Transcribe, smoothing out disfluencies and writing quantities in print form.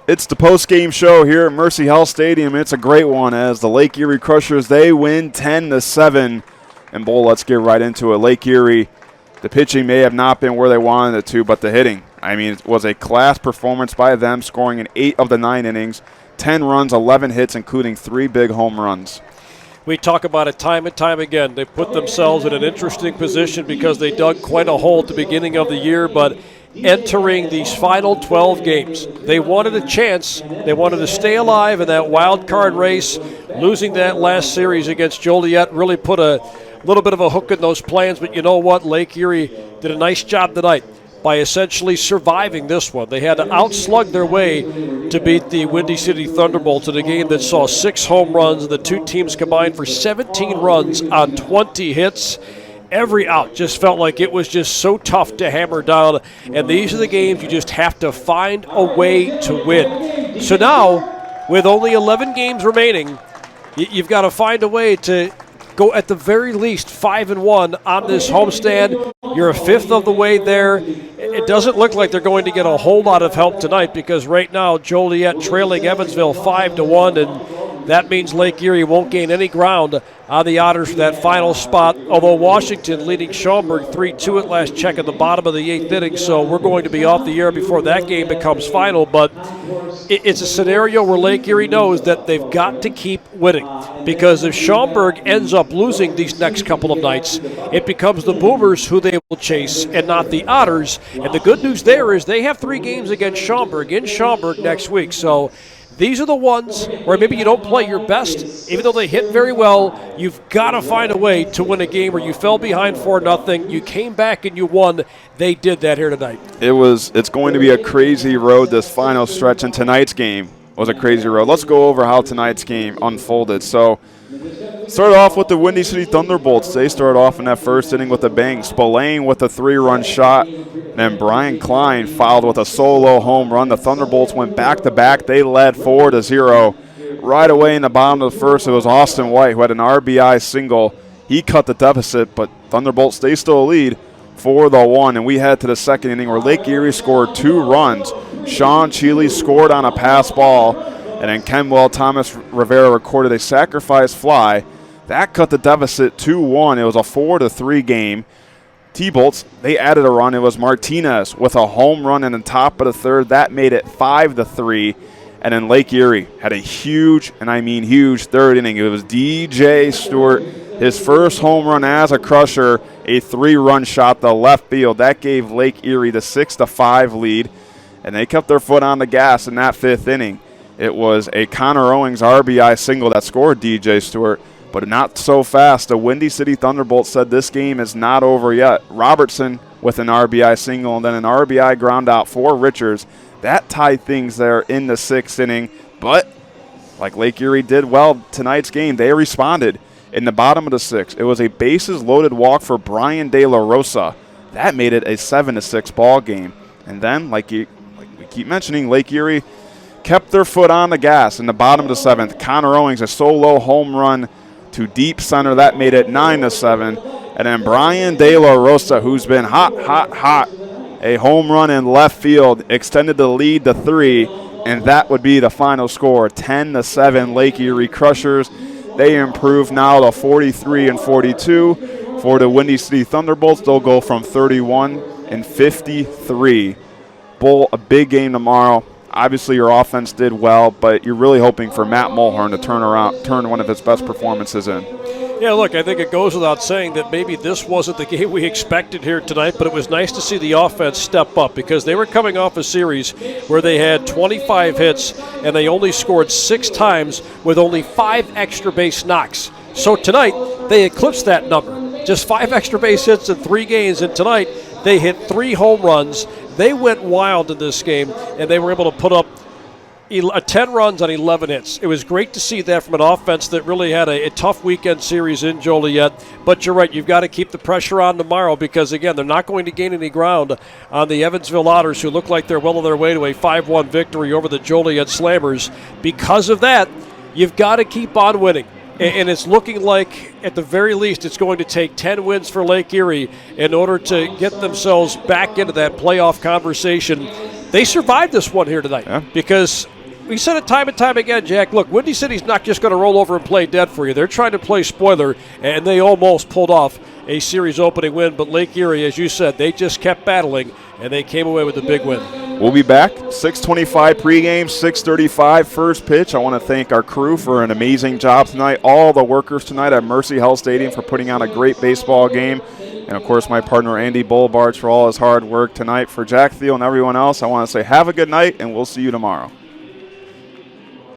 It's the post-game show here at Mercy Health Stadium. It's a great one as the Lake Erie Crushers, they win 10-7. And, Bull, let's get right into it. Lake Erie, the pitching may have not been where they wanted it to, but the hitting, I mean, it was a class performance by them, scoring in 8 of the 9 innings, 10 runs, 11 hits, including 3 big home runs. We talk about it time and time again. They put themselves in an interesting position because they dug quite a hole at the beginning of the year, but entering these final 12 games, they wanted a chance. They wanted to stay alive in that wild card race. Losing that last series against Joliet really put a little bit of a hook in those plans, but you know what? Lake Erie did a nice job tonight by essentially surviving this one. They had to outslug their way to beat the Windy City Thunderbolts in a game that saw 6 home runs. The two teams combined for 17 runs on 20 hits. Every out just felt like it was just so tough to hammer down. And these are the games you just have to find a way to win. So now, with only 11 games remaining, you've got to find a way to go at the very least 5-1 on this homestand. You're a fifth of the way there. It doesn't look like they're going to get a whole lot of help tonight because right now Joliet trailing Evansville 5-1, and that means Lake Erie won't gain any ground on the Otters for that final spot, although Washington leading Schaumburg 3-2 at last check at the bottom of the 8th inning, so we're going to be off the air before that game becomes final. But it's a scenario where Lake Erie knows that they've got to keep winning, because if Schaumburg ends up losing these next couple of nights, it becomes the Boomers who they will chase and not the Otters. And the good news there is they have 3 games against Schaumburg in Schaumburg next week, so these are the ones where maybe you don't play your best. Even though they hit very well, you've got to find a way to win a game where you fell behind 4-0. You came back and you won. They did that here tonight. It's going to be a crazy road, this final stretch, and tonight's game was a crazy road. Let's go over how tonight's game unfolded. So, started off with the Windy City Thunderbolts. They started off in that first inning with a bang. Spillane with a 3-run shot. Then Brian Klein fouled with a solo home run. The Thunderbolts went back-to-back. They led 4-0. Right away in the bottom of the first, it was Austin White who had an RBI single. He cut the deficit, but Thunderbolts, they still lead 4-1. And we head to the second inning where Lake Erie scored 2 runs. Sean Cheeley scored on a pass ball. And then Kenwell Thomas Rivera recorded a sacrifice fly. That cut the deficit 2-1. It was a 4-3 game. T-Bolts, they added a run. It was Martinez with a home run in the top of the third. That made it 5-3. And then Lake Erie had a huge, and I mean huge, third inning. It was DJ Stewart, his first home run as a Crusher, a 3-run shot to left field. That gave Lake Erie the 6-5 lead, and they kept their foot on the gas in that 5th inning. It was a Connor Owings RBI single that scored DJ Stewart, but not so fast. The Windy City Thunderbolts said this game is not over yet. Robertson with an RBI single and then an RBI ground out for Richards. That tied things there in the 6th inning. But like Lake Erie did well tonight's game, they responded in the bottom of the 6th. It was a bases-loaded walk for Brian De La Rosa. That made it a 7-6 ball game. And then, like we keep mentioning, Lake Erie kept their foot on the gas in the bottom of the 7th. Connor Owings, a solo home run to deep center. That made it 9-7. And then Brian De La Rosa, who's been hot, a home run in left field, extended the lead to 3, and that would be the final score, 10-7 Lake Erie Crushers. They improve now to 43-42. For the Windy City Thunderbolts, they'll go from 31-53. Bull, a big game tomorrow. Obviously, your offense did well, but you're really hoping for Matt Mulhern to turn one of his best performances in. Yeah, look, I think it goes without saying that maybe this wasn't the game we expected here tonight, but it was nice to see the offense step up because they were coming off a series where they had 25 hits and they only scored 6 times with only 5 extra base knocks. So tonight, they eclipsed that number. Just 5 extra base hits in 3 games, and tonight they hit 3 home runs. They went wild in this game, and they were able to put up 10 runs on 11 hits. It was great to see that from an offense that really had a tough weekend series in Joliet. But you're right, you've got to keep the pressure on tomorrow because, again, they're not going to gain any ground on the Evansville Otters, who look like they're well on their way to a 5-1 victory over the Joliet Slammers. Because of that, you've got to keep on winning. And it's looking like, at the very least, it's going to take 10 wins for Lake Erie in order to get themselves back into that playoff conversation. They survived this one here tonight because we said it time and time again, Jack. Look, Windy City's not just going to roll over and play dead for you. They're trying to play spoiler, and they almost pulled off a series opening win. But Lake Erie, as you said, they just kept battling, and they came away with a big win. We'll be back, 6:25 pregame, 6:35 first pitch. I want to thank our crew for an amazing job tonight, all the workers tonight at Mercy Health Stadium for putting on a great baseball game, and, of course, my partner Andy Bolbarge for all his hard work tonight. For Jack Thiel and everyone else, I want to say have a good night, and we'll see you tomorrow.